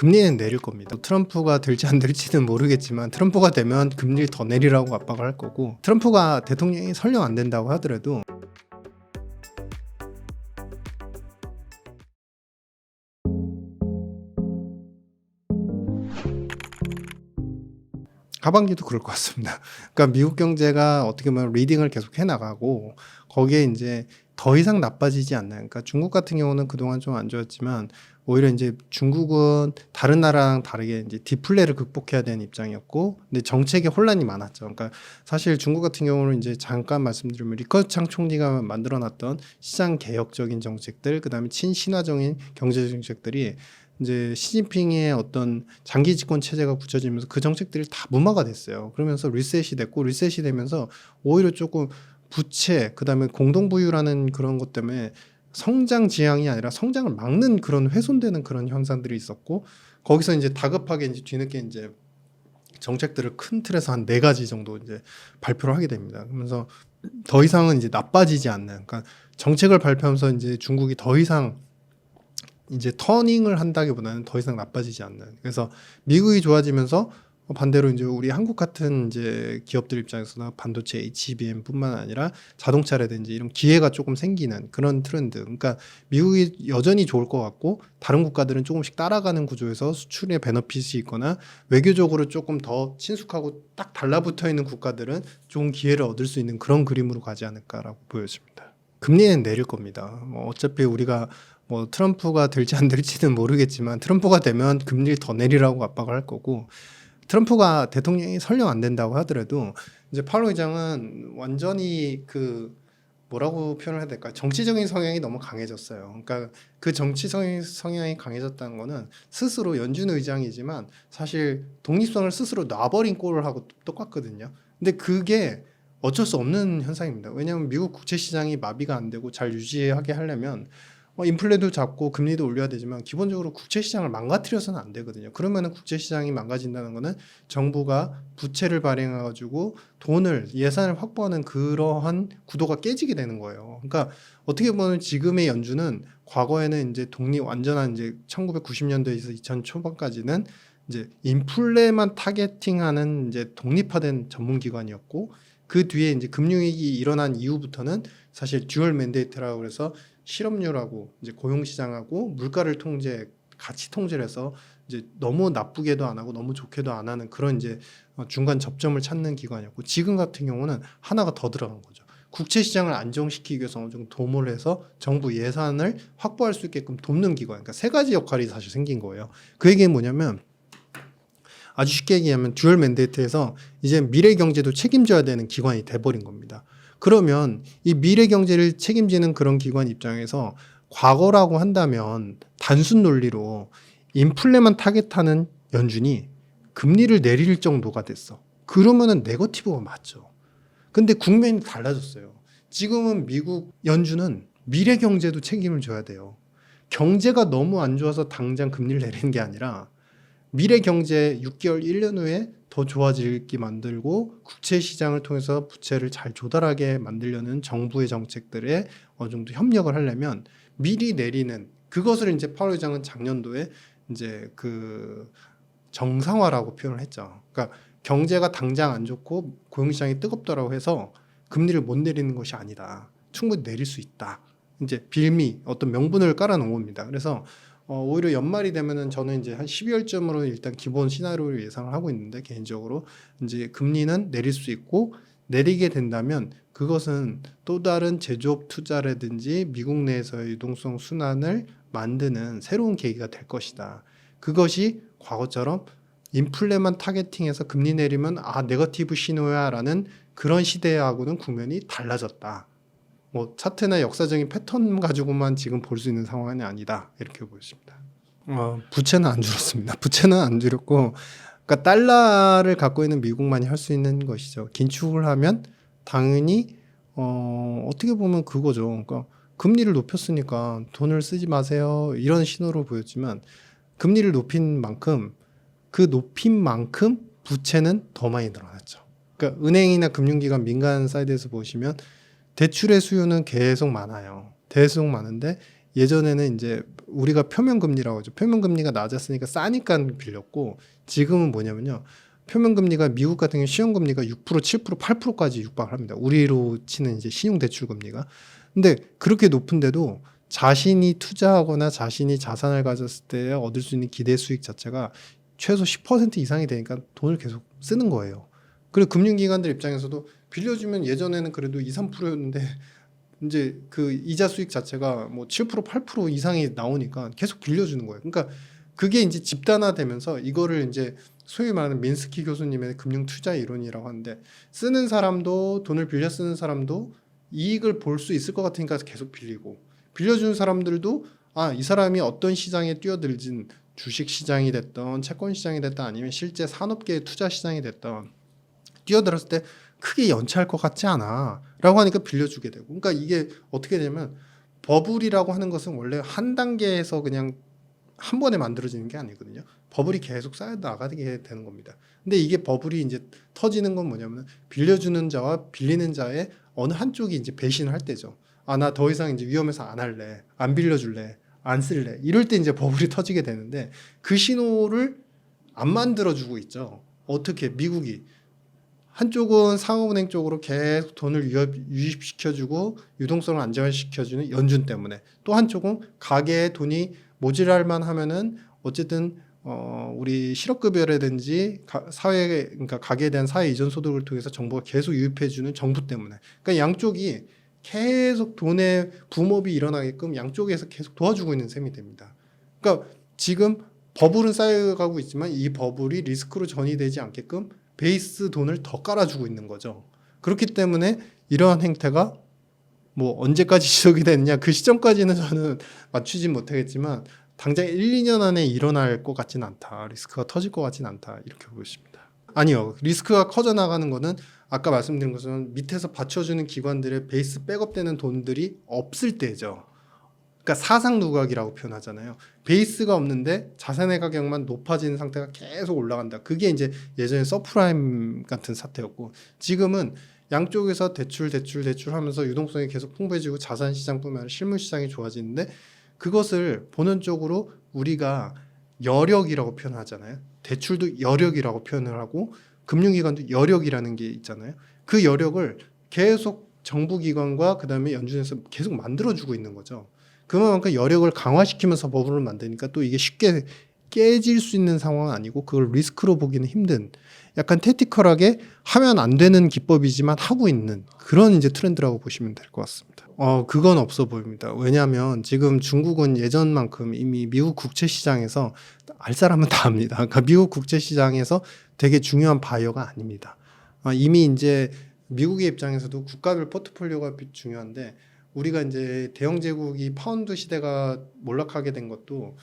금리는 내릴 겁니다. 트럼프가 될지 안 될지는 모르겠지만 트럼프가 되면 금리를 더 내리라고 압박을 할 거고, 트럼프가 대통령이 설령 안 된다고 하더라도 하반기도 그럴 것 같습니다. 그러니까 미국 경제가 어떻게 보면 리딩을 계속 해나가고 거기에 이제 더 이상 나빠지지 않나요? 그러니까 중국 같은 경우는 그동안 좀 안 좋았지만 오히려 이제 중국은 다른 나라랑 다르게 이제 디플레를 극복해야 되는 입장이었고, 근데 정책에 혼란이 많았죠. 그러니까 사실 중국 같은 경우는 이제 잠깐 말씀드리면 리커창 총리가 만들어놨던 시장 개혁적인 정책들, 그다음에 친신화적인 경제 정책들이 이제 시진핑의 어떤 장기 집권 체제가 굳혀지면서 그 정책들이 다 무마가 됐어요. 그러면서 리셋이 됐고, 리셋이 되면서 오히려 조금 부채, 그다음에 공동부유라는 그런 것 때문에 성장 지향이 아니라 성장을 막는 그런 훼손되는 그런 현상들이 있었고, 거기서 이제 다급하게 이제 뒤늦게 이제 정책들을 큰 틀에서 한 4가지 정도 이제 발표를 하게 됩니다. 그러면서 더 이상은 이제 나빠지지 않는, 그러니까 정책을 발표하면서 이제 중국이 더 이상 이제 터닝을 한다기보다는 더 이상 나빠지지 않는. 그래서 미국이 좋아지면서 반대로 이제 우리 한국 같은 이제 기업들 입장에서는 반도체 HBM뿐만 아니라 자동차라든지 이런 기회가 조금 생기는 그런 트렌드. 그러니까 미국이 여전히 좋을 것 같고 다른 국가들은 조금씩 따라가는 구조에서 수출에 베너핏이 있거나 외교적으로 조금 더 친숙하고 딱 달라붙어 있는 국가들은 좋은 기회를 얻을 수 있는 그런 그림으로 가지 않을까라고 보여집니다. 금리는 내릴 겁니다. 어차피 우리가 트럼프가 될지 안 될지는 모르겠지만 트럼프가 되면 금리를 더 내리라고 압박을 할 거고, 트럼프가 대통령이 설령 안 된다고 하더라도 이제 파월 의장은 완전히 그 뭐라고 표현을 해야 될까, 정치적인 성향이 너무 강해졌어요. 그러니까 그 정치적인 성향이 강해졌다는 거는 스스로 연준 의장이지만 사실 독립성을 스스로 놔버린 꼴을 하고 똑같거든요. 근데 그게 어쩔 수 없는 현상입니다. 왜냐하면 미국 국채 시장이 마비가 안 되고 잘 유지하게 하려면 인플레도 잡고 금리도 올려야 되지만 기본적으로 국채 시장을 망가뜨려서는 안 되거든요. 그러면은 국채 시장이 망가진다는 거는 정부가 부채를 발행해 가지고 돈을, 예산을 확보하는 그러한 구도가 깨지게 되는 거예요. 그러니까 어떻게 보면 지금의 연준은 과거에는 이제 완전한 이제 1990년대에서 2000 초반까지는 이제 인플레만 타겟팅하는 이제 독립화된 전문기관이었고, 그 뒤에 이제 금융위기 일어난 이후부터는 사실 듀얼 맨데이트라고 해서 실업률하고 이제 고용시장하고 물가를 같이 통제를 해서 이제 너무 나쁘게도 안 하고 너무 좋게도 안 하는 그런 이제 중간 접점을 찾는 기관이었고, 지금 같은 경우는 하나가 더 들어간 거죠. 국채 시장을 안정시키기 위해서 어느 정도 도모를 해서 정부 예산을 확보할 수 있게끔 돕는 기관. 그러니까 3가지 역할이 사실 생긴 거예요. 그 얘기는 뭐냐면, 아주 쉽게 얘기하면 듀얼 맨데이트에서 이제 미래 경제도 책임져야 되는 기관이 돼버린 겁니다. 그러면 이 미래 경제를 책임지는 그런 기관 입장에서 과거라고 한다면 단순 논리로 인플레만 타겟하는 연준이 금리를 내릴 정도가 됐어. 그러면은 네거티브가 맞죠. 근데 국면이 달라졌어요. 지금은 미국 연준은 미래 경제도 책임을 져야 돼요. 경제가 너무 안 좋아서 당장 금리를 내리는 게 아니라 미래 경제 6개월, 1년 후에 더 좋아지게 만들고 국채 시장을 통해서 부채를 잘 조달하게 만들려는 정부의 정책들에 어느 정도 협력을 하려면 미리 내리는, 그것을 이제 파월 의장은 작년도에 이제 그 정상화라고 표현을 했죠. 그러니까 경제가 당장 안 좋고 고용시장이 뜨겁다라고 해서 금리를 못 내리는 것이 아니다. 충분히 내릴 수 있다. 이제 빌미, 어떤 명분을 깔아놓은 겁니다. 그래서 오히려 연말이 되면은 저는 이제 한 12월쯤으로 일단 기본 시나리오를 예상을 하고 있는데, 개인적으로 이제 금리는 내릴 수 있고, 내리게 된다면 그것은 또 다른 제조업 투자라든지 미국 내에서의 유동성 순환을 만드는 새로운 계기가 될 것이다. 그것이 과거처럼 인플레만 타겟팅해서 금리 내리면 네거티브 신호야라는 그런 시대하고는 국면이 달라졌다. 차트나 역사적인 패턴 가지고만 지금 볼 수 있는 상황이 아니다, 이렇게 보였습니다. 부채는 안 줄었습니다. 부채는 안 줄였고, 그러니까 달러를 갖고 있는 미국만이 할 수 있는 것이죠. 긴축을 하면 당연히 어떻게 보면 그거죠. 그러니까 금리를 높였으니까 돈을 쓰지 마세요, 이런 신호로 보였지만, 금리를 높인 만큼 부채는 더 많이 늘어났죠. 그러니까 은행이나 금융기관 민간 사이드에서 보시면 대출의 수요는 계속 많아요. 계속 많은데 예전에는 이제 우리가 표면금리라고 하죠. 표면금리가 낮았으니까 싸니까 빌렸고 지금은 뭐냐면요. 표면금리가 미국 같은 경우 시험금리가 6%, 7%, 8%까지 육박을 합니다. 우리로 치는 이제 신용대출금리가. 근데 그렇게 높은데도 자신이 투자하거나 자신이 자산을 가졌을 때 얻을 수 있는 기대 수익 자체가 최소 10% 이상이 되니까 돈을 계속 쓰는 거예요. 그리고 금융기관들 입장에서도 빌려주면 예전에는 그래도 2, 3%였는데 이제 그 이자 수익 자체가 뭐 7%, 8% 이상이 나오니까 계속 빌려주는 거예요. 그러니까 그게 이제 집단화되면서 이거를 이제 소위 말하는 민스키 교수님의 금융 투자 이론이라고 하는데 쓰는 사람도 돈을 빌려 쓰는 사람도 이익을 볼 수 있을 것 같으니까 계속 빌리고 빌려주는 사람들도 이 사람이 어떤 시장에 뛰어들진 주식 시장이 됐던 채권 시장이 됐던 아니면 실제 산업계의 투자 시장이 됐던 뛰어들었을 때 크게 연체할 것 같지 않아 라고 하니까 빌려주게 되고 그러니까 이게 어떻게 되냐면 버블이라고 하는 것은 원래 한 단계에서 그냥 한 번에 만들어지는 게 아니거든요. 버블이 계속 쌓여 나가게 되는 겁니다. 근데 이게 버블이 이제 터지는 건 뭐냐면 빌려주는 자와 빌리는 자의 어느 한쪽이 이제 배신을 할 때죠. 나 더 이상 이제 위험해서 안 할래, 안 빌려줄래, 안 쓸래. 이럴 때 이제 버블이 터지게 되는데 그 신호를 안 만들어주고 있죠. 어떻게 미국이 한쪽은 상업은행 쪽으로 계속 돈을 유입시켜주고 유동성을 안정화시켜주는 연준 때문에 또 한쪽은 가계의 돈이 모자랄 만하면은 어쨌든 우리 실업급여라든지 사회 그러니까 가계에 대한 사회 이전 소득을 통해서 정부가 계속 유입해주는 정부 때문에 그러니까 양쪽이 계속 돈의 붐업이 일어나게끔 양쪽에서 계속 도와주고 있는 셈이 됩니다. 그러니까 지금 버블은 쌓여가고 있지만 이 버블이 리스크로 전이되지 않게끔 베이스 돈을 더 깔아주고 있는 거죠. 그렇기 때문에 이러한 행태가 뭐 언제까지 지속이 됐냐 그 시점까지는 저는 맞추지 못하겠지만 당장 1, 2년 안에 일어날 것 같지는 않다. 리스크가 터질 것 같지는 않다. 이렇게 보고 있습니다. 아니요. 리스크가 커져 나가는 거는 아까 말씀드린 것처럼 밑에서 받쳐주는 기관들의 베이스 백업되는 돈들이 없을 때죠. 그러니까 사상 누각이라고 표현하잖아요. 베이스가 없는데 자산의 가격만 높아지는 상태가 계속 올라간다. 그게 이제 예전에 서프라임 같은 사태였고 지금은 양쪽에서 대출 하면서 유동성이 계속 풍부해지고 자산 시장뿐만 아니라 실물 시장이 좋아지는데 그것을 본원적으로 우리가 여력이라고 표현하잖아요. 대출도 여력이라고 표현을 하고 금융기관도 여력이라는 게 있잖아요. 그 여력을 계속 정부기관과 그다음에 연준에서 계속 만들어주고 있는 거죠. 그만큼 여력을 강화시키면서 버블을 만드니까 또 이게 쉽게 깨질 수 있는 상황은 아니고 그걸 리스크로 보기는 힘든 약간 테티컬하게 하면 안 되는 기법이지만 하고 있는 그런 이제 트렌드라고 보시면 될 것 같습니다. 그건 없어 보입니다. 왜냐하면 지금 중국은 예전만큼 이미 미국 국채 시장에서 알 사람은 다 압니다. 그러니까 미국 국채 시장에서 되게 중요한 바이어가 아닙니다. 이미 이제 미국의 입장에서도 국가별 포트폴리오가 중요한데 우리가 이제 대영 제국이 파운드 시대가 몰락하게 된 것도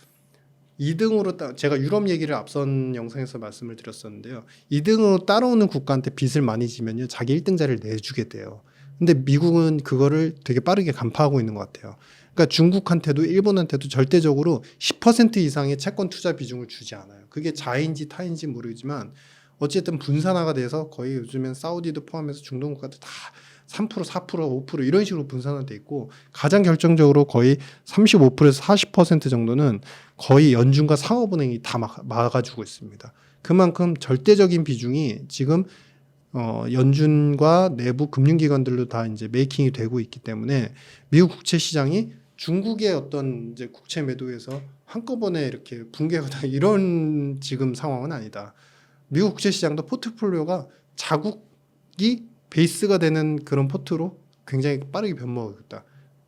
2등으로 제가 유럽 얘기를 앞선 영상에서 말씀을 드렸었는데요. 2등으로 따라오는 국가한테 빚을 많이 지면요. 자기 1등 자리를 내주게 돼요. 근데 미국은 그거를 되게 빠르게 간파하고 있는 것 같아요. 그러니까 중국한테도 일본한테도 절대적으로 10% 이상의 채권 투자 비중을 주지 않아요. 그게 자인지 타인지 모르지만 어쨌든 분산화가 돼서 거의 요즘엔 사우디도 포함해서 중동 국가들 다 3%, 4%, 5% 이런 식으로 분산화돼 있고 가장 결정적으로 거의 35%에서 40% 정도는 거의 연준과 상업은행이 다 막아주고 있습니다. 그만큼 절대적인 비중이 지금 연준과 내부 금융기관들로 다 이제 메이킹이 되고 있기 때문에 미국 국채 시장이 중국의 어떤 이제 국채 매도에서 한꺼번에 이렇게 붕괴가 이런 지금 상황은 아니다. 미국 국채 시장도 포트폴리오가 자국이 베이스가 되는 그런 포트로 굉장히 빠르게 변모하고 있다.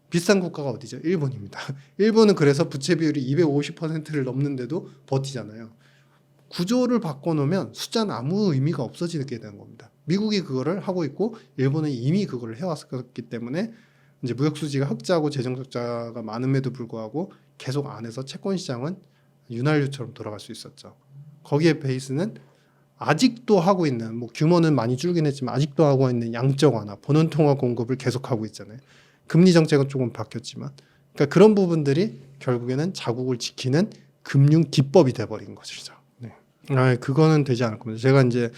비싼 국가가 어디죠? 일본입니다. 일본은 그래서 부채 비율이 250%를 넘는데도 버티잖아요. 구조를 바꿔놓으면 숫자는 아무 의미가 없어지게 되는 겁니다. 미국이 그거를 하고 있고 일본은 이미 그걸 해왔기 때문에 이제 무역 수지가 흑자고 재정 적자가 많음에도 불구하고 계속 안에서 채권 시장은 윤활유처럼 돌아갈 수 있었죠. 거기에 베이스는 아직도 하고 있는 뭐 규모는 많이 줄긴 했지만 아직도 하고 있는 양적 완화, 본원 통화 공급을 계속하고 있잖아요. 금리 정책은 조금 바뀌었지만 그러니까 그런 부분들이 결국에는 자국을 지키는 금융 기법이 돼버린 것이죠. 네. 그거는 되지 않을 겁니다. 제가 이제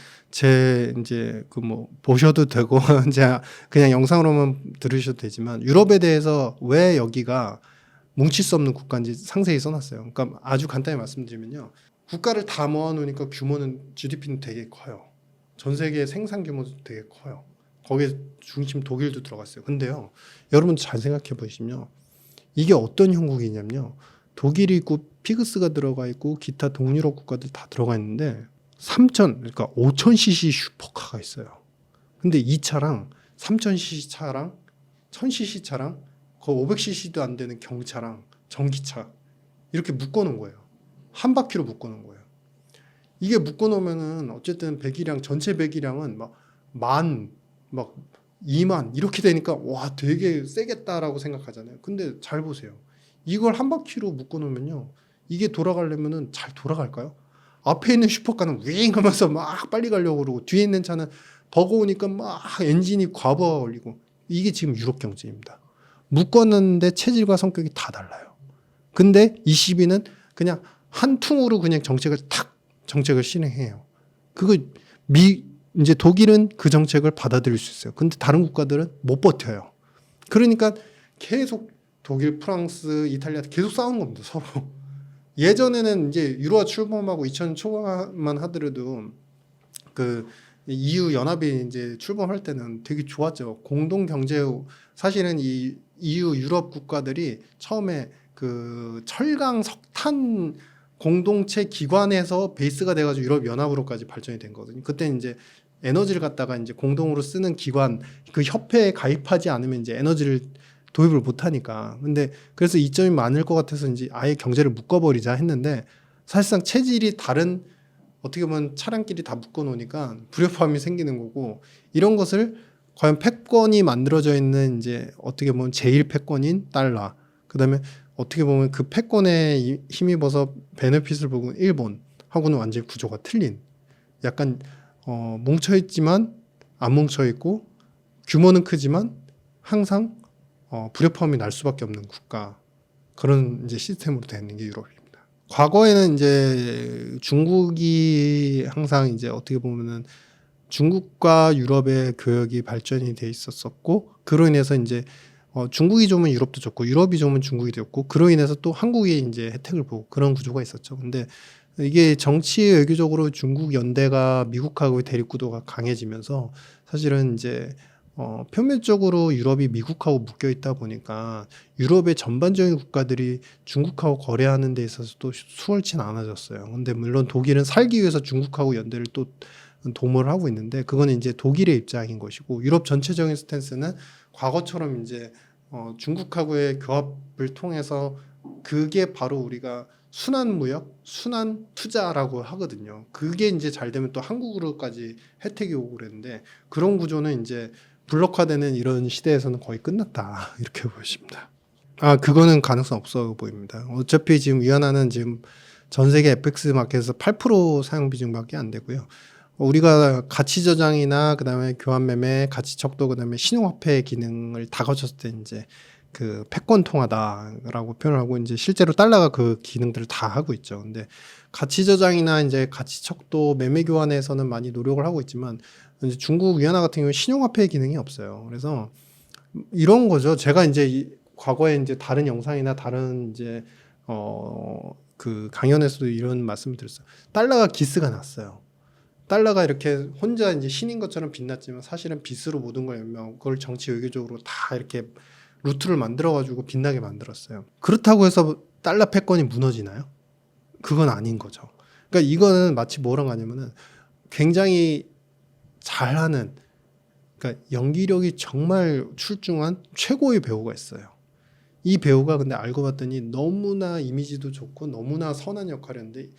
그 뭐 보셔도 되고 이제 그냥 영상으로만 들으셔도 되지만 유럽에 대해서 왜 여기가 뭉칠 수 없는 국가인지 상세히 써놨어요. 그러니까 아주 간단히 말씀드리면요. 국가를 다 모아놓으니까 규모는 GDP는 되게 커요. 전 세계 생산 규모도 되게 커요. 거기에 중심 독일도 들어갔어요. 근데요, 여러분 잘 생각해 보시면요, 이게 어떤 형국이냐면요, 독일이 있고 피그스가 들어가 있고 기타 동유럽 국가들 다 들어가 있는데 그러니까 5000cc 슈퍼카가 있어요. 근데 이 차랑 3000cc 차랑 1000cc 차랑 그 500cc도 안 되는 경차랑 전기차 이렇게 묶어놓은 거예요. 한 바퀴로 묶어놓은 거예요. 이게 묶어놓으면은 어쨌든 배기량 전체 배기량은 막 2만 이렇게 되니까 와 되게 세겠다라고 생각하잖아요. 근데 잘 보세요. 이걸 한 바퀴로 묶어놓으면요, 이게 돌아가려면은 잘 돌아갈까요? 앞에 있는 슈퍼카는 윙 하면서 막 빨리 가려고 그러고 뒤에 있는 차는 버거우니까 막 엔진이 과부하가 걸리고. 이게 지금 유럽 경제입니다. 묶었는데 체질과 성격이 다 달라요. 근데 22는 그냥 한 퉁으로 그냥 정책을 실행해요. 그거 이제 독일은 그 정책을 받아들일 수 있어요. 근데 다른 국가들은 못 버텨요. 그러니까 계속 독일, 프랑스, 이탈리아 계속 싸우는 겁니다, 서로. 예전에는 이제 유로화 출범하고 2000 초반만 하더라도 그 EU 연합이 이제 출범할 때는 되게 좋았죠. 공동 경제, 사실은 이 EU 유럽 국가들이 처음에 그 철강 석탄 공동체 기관에서 베이스가 돼가지고 유럽 연합으로까지 발전이 된 거거든요. 그때 이제 에너지를 갖다가 이제 공동으로 쓰는 기관, 그 협회에 가입하지 않으면 이제 에너지를 도입을 못 하니까. 근데 그래서 이점이 많을 것 같아서 이제 아예 경제를 묶어버리자 했는데, 사실상 체질이 다른, 어떻게 보면 차량끼리 다 묶어 놓으니까 불협화음이 생기는 거고, 이런 것을 과연 패권이 만들어져 있는 이제 어떻게 보면 제1 패권인 달러, 그다음에 어떻게 보면 그 패권에 힘입어서 베네핏을 보고 일본하고는 완전히 구조가 틀린, 약간 뭉쳐있지만 안 뭉쳐있고 규모는 크지만 항상 불협화음이 날 수밖에 없는 국가, 그런 이제 시스템으로 되어 있는 게 유럽입니다. 과거에는 이제 중국이 항상 이제 어떻게 보면은 중국과 유럽의 교역이 발전이 돼 있었었고, 그로 인해서 이제 중국이 좋으면 유럽도 좋고 유럽이 좋으면 중국이 좋고, 그로 인해서 또 한국이 이제 혜택을 보고 그런 구조가 있었죠. 근데 이게 정치 외교적으로 중국 연대가 미국하고의 대립 구도가 강해지면서 사실은 이제 표면적으로 유럽이 미국하고 묶여 있다 보니까 유럽의 전반적인 국가들이 중국하고 거래하는 데 있어서도 수월치는 않아졌어요. 근데 물론 독일은 살기 위해서 중국하고 연대를 또 도모를 하고 있는데, 그거는 이제 독일의 입장인 것이고, 유럽 전체적인 스탠스는 과거처럼 이제 중국하고의 교합을 통해서, 그게 바로 우리가 순환 무역, 순환 투자라고 하거든요. 그게 이제 잘 되면 또 한국으로까지 혜택이 오고 그랬는데, 그런 구조는 이제 블록화되는 이런 시대에서는 거의 끝났다, 이렇게 보십니다. 그거는 가능성 없어 보입니다. 어차피 지금 위안화는 지금 전 세계 FX 마켓에서 8% 사용 비중밖에 안 되고요. 우리가 가치 저장이나 그다음에 교환 매매, 가치 척도, 그다음에 신용화폐 기능을 다 거쳤을 때 이제 그 패권 통화다라고 표현하고, 이제 실제로 달러가 그 기능들을 다 하고 있죠. 근데 가치 저장이나 이제 가치 척도, 매매 교환에서는 많이 노력을 하고 있지만, 이제 중국 위안화 같은 경우는 신용화폐 기능이 없어요. 그래서 이런 거죠. 제가 이제 과거에 이제 다른 영상이나 다른 이제 그 강연에서도 이런 말씀을 드렸어요. 달러가 기스가 났어요. 달러가 이렇게 혼자 이제 신인 것처럼 빛났지만 사실은 빚으로 모든 걸 연명하고, 그걸 정치 외교적으로 다 이렇게 루트를 만들어가지고 빛나게 만들었어요. 그렇다고 해서 달러 패권이 무너지나요? 그건 아닌 거죠. 그러니까 이거는 마치 뭐랑 하냐면은 굉장히 잘하는, 그러니까 연기력이 정말 출중한 최고의 배우가 있어요. 이 배우가 근데 알고 봤더니 너무나 이미지도 좋고 너무나 선한 역할이었는데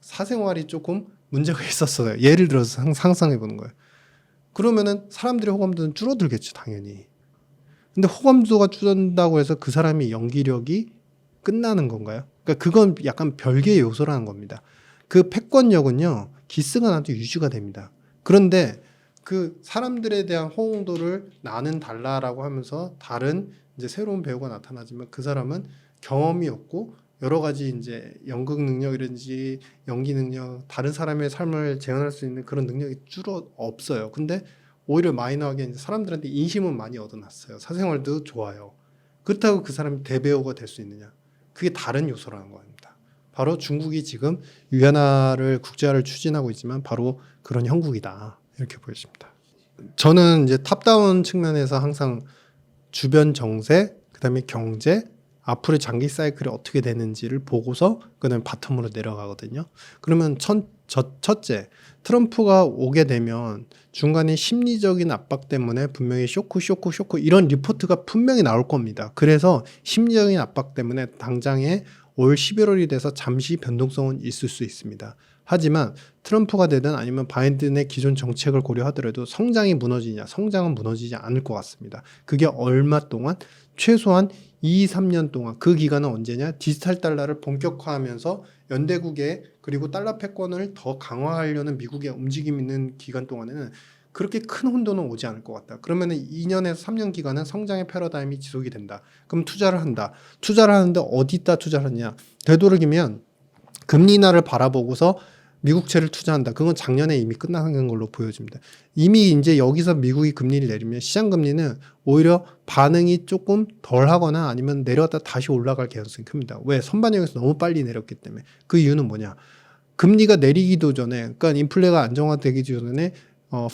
사생활이 조금 문제가 있었어요. 예를 들어서 상상해 보는 거예요. 그러면은 사람들의 호감도는 줄어들겠죠, 당연히. 근데 호감도가 줄어든다고 해서 그 사람이 연기력이 끝나는 건가요? 그러니까 그건 약간 별개의 요소라는 겁니다. 그 패권력은요, 기스가 나도 유지가 됩니다. 그런데 그 사람들에 대한 호응도를 나는 달라라고 하면서 다른 이제 새로운 배우가 나타나지만, 그 사람은 경험이 없고 여러 가지 이제 연극 능력이든지 연기 능력, 다른 사람의 삶을 재현할 수 있는 그런 능력이 없어요. 근데 오히려 마이너하게 이제 사람들한테 인심은 많이 얻어놨어요. 사생활도 좋아요. 그렇다고 그 사람이 대배우가 될 수 있느냐? 그게 다른 요소라는 겁니다. 바로 중국이 지금 위안화를 국제화를 추진하고 있지만 바로 그런 형국이다. 이렇게 보여집니다. 저는 이제 탑다운 측면에서 항상 주변 정세, 그다음에 경제, 앞으로의 장기 사이클이 어떻게 되는지를 보고서 그다음에 바텀으로 내려가거든요. 그러면 첫째, 트럼프가 오게 되면 중간에 심리적인 압박 때문에 분명히 쇼크 이런 리포트가 분명히 나올 겁니다. 그래서 심리적인 압박 때문에 당장에 올 11월이 돼서 잠시 변동성은 있을 수 있습니다. 하지만 트럼프가 되든 아니면 바이든의 기존 정책을 고려하더라도 성장이 무너지냐? 성장은 무너지지 않을 것 같습니다. 그게 얼마 동안? 최소한 2, 3년 동안. 그 기간은 언제냐? 디지털 달러를 본격화하면서 연대국의 그리고 달러 패권을 더 강화하려는 미국의 움직임 있는 기간 동안에는 그렇게 큰 혼돈은 오지 않을 것 같다. 그러면은 2년에서 3년 기간은 성장의 패러다임이 지속이 된다. 그럼 투자를 한다. 투자를 하는데 어디다 투자를 하냐? 되도록이면 금리 인하를 바라보고서 미국채를 투자한다. 그건 작년에 이미 끝나는 걸로 보여집니다. 이미 이제 여기서 미국이 금리를 내리면 시장 금리는 오히려 반응이 조금 덜 하거나 아니면 내려갔다 다시 올라갈 가능성이 큽니다. 왜? 선반영에서 너무 빨리 내렸기 때문에. 그 이유는 뭐냐? 금리가 내리기도 전에, 그러니까 인플레가 안정화되기 전에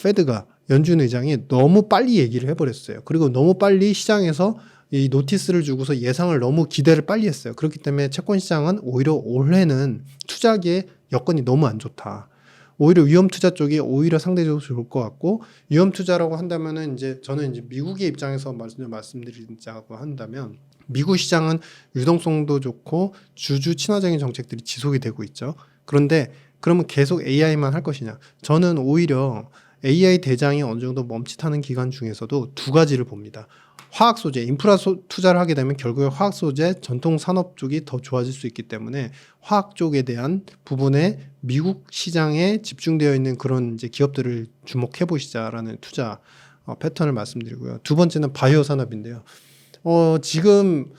페드가 연준 의장이 너무 빨리 얘기를 해버렸어요. 그리고 너무 빨리 시장에서 이 노티스를 주고서 예상을 너무 기대를 빨리 했어요. 그렇기 때문에 채권 시장은 오히려 올해는 투자하기에 여건이 너무 안 좋다. 오히려 위험 투자 쪽이 오히려 상대적으로 좋을 것 같고, 위험 투자라고 한다면은 이제 저는 이제 미국의 입장에서 말씀드리자고 한다면, 미국 시장은 유동성도 좋고 주주 친화적인 정책들이 지속이 되고 있죠. 그런데 그러면 계속 AI만 할 것이냐? 저는 오히려 AI 대장이 어느 정도 멈칫하는 기간 중에서도 두 가지를 봅니다. 화학 소재, 인프라 투자를 하게 되면 결국에 화학 소재, 전통 산업 쪽이 더 좋아질 수 있기 때문에 화학 쪽에 대한 부분에 미국 시장에 집중되어 있는 그런 이제 기업들을 주목해 보시자라는 투자 패턴을 말씀드리고요. 두 번째는 바이오 산업인데요. 지금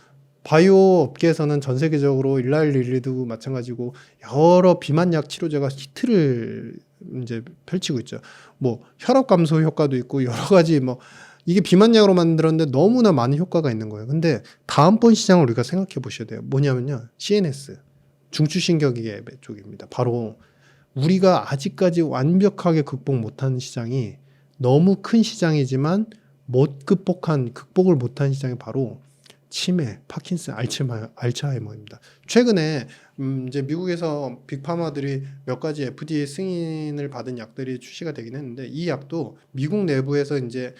바이오 업계에서는 전 세계적으로 일라일 릴리도 마찬가지고 여러 비만약 치료제가 히트를 이제 펼치고 있죠. 뭐 혈압 감소 효과도 있고 여러 가지 뭐 이게 비만약으로 만들었는데 너무나 많은 효과가 있는 거예요. 근데 다음번 시장을 우리가 생각해 보셔야 돼요. 뭐냐면요. CNS, 중추신경계 쪽입니다. 바로 우리가 아직까지 완벽하게 극복 못한 시장이 너무 큰 시장이지만 극복을 못한 시장이 바로 치매, 파킨슨, 알츠하이머입니다. 최근에 이제 미국에서 빅파마들이 몇 가지 FDA 승인을 받은 약들이 출시가 되긴 했는데 이 약도 미국 내부에서 이제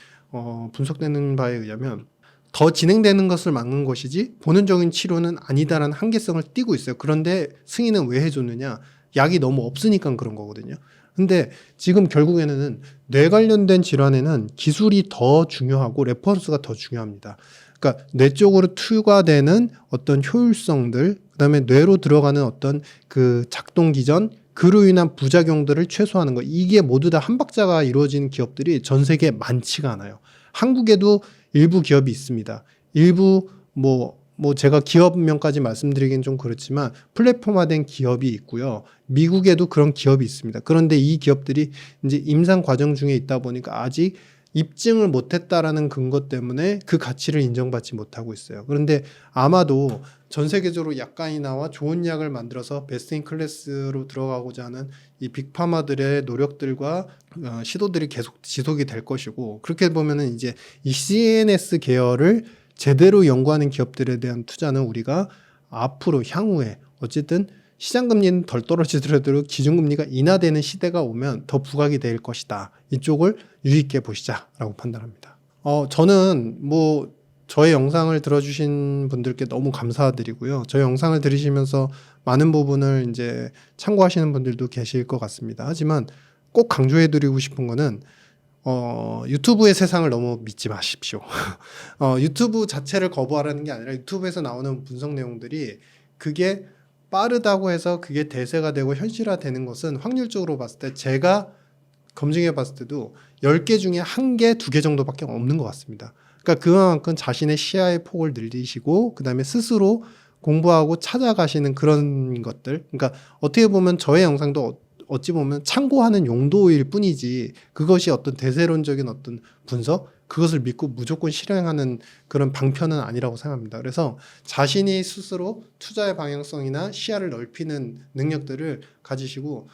분석되는 바에 의하면 더 진행되는 것을 막는 것이지 본원적인 치료는 아니다라는 한계성을 띠고 있어요. 그런데 승인은 왜 해줬느냐? 약이 너무 없으니까 그런 거거든요. 근데 지금 결국에는 뇌 관련된 질환에는 기술이 더 중요하고 레퍼런스가 더 중요합니다. 그러니까 뇌 쪽으로 투과되는 어떤 효율성들, 그다음에 뇌로 들어가는 어떤 그 작동 기전, 그로 인한 부작용들을 최소화하는 거. 이게 모두 다 한 박자가 이루어진 기업들이 전 세계에 많지가 않아요. 한국에도 일부 기업이 있습니다. 일부 뭐 제가 기업명까지 말씀드리긴 좀 그렇지만 플랫폼화된 기업이 있고요. 미국에도 그런 기업이 있습니다. 그런데 이 기업들이 이제 임상 과정 중에 있다 보니까 아직 입증을 못했다라는 근거 때문에 그 가치를 인정받지 못하고 있어요. 그런데 아마도 전 세계적으로 약간이 나와 좋은 약을 만들어서 베스트 인 클래스로 들어가고자 하는 이 빅파마들의 노력들과 시도들이 계속 지속이 될 것이고, 그렇게 보면은 이제 이 CNS 계열을 제대로 연구하는 기업들에 대한 투자는 우리가 앞으로 향후에 어쨌든 시장금리는 덜 떨어지더라도 기준금리가 인하되는 시대가 오면 더 부각이 될 것이다. 이쪽을 유의있게 보시자라고 판단합니다. 저는 뭐 저의 영상을 들어주신 분들께 너무 감사드리고요. 저의 영상을 들으시면서 많은 부분을 이제 참고하시는 분들도 계실 것 같습니다. 하지만 꼭 강조해드리고 싶은 거는 유튜브의 세상을 너무 믿지 마십시오. 유튜브 자체를 거부하라는 게 아니라 유튜브에서 나오는 분석 내용들이 그게 빠르다고 해서 그게 대세가 되고 현실화되는 것은 확률적으로 봤을 때 제가 검증해 봤을 때도 10개 중에 1개, 2개 정도밖에 없는 것 같습니다. 그러니까 그만큼 자신의 시야의 폭을 늘리시고 그다음에 스스로 공부하고 찾아가시는 그런 것들. 그러니까 어떻게 보면 저의 영상도 어찌 보면 참고하는 용도일 뿐이지 그것이 어떤 대세론적인 어떤 분석, 그것을 믿고 무조건 실행하는 그런 방편은 아니라고 생각합니다. 그래서 자신이 스스로 투자의 방향성이나 시야를 넓히는 능력들을 가지시고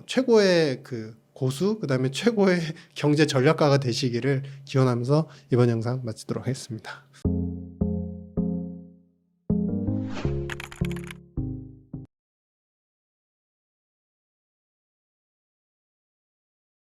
최고의 그 고수, 그다음에 최고의 경제 전략가가 되시기를 기원하면서 이번 영상 마치도록 하겠습니다.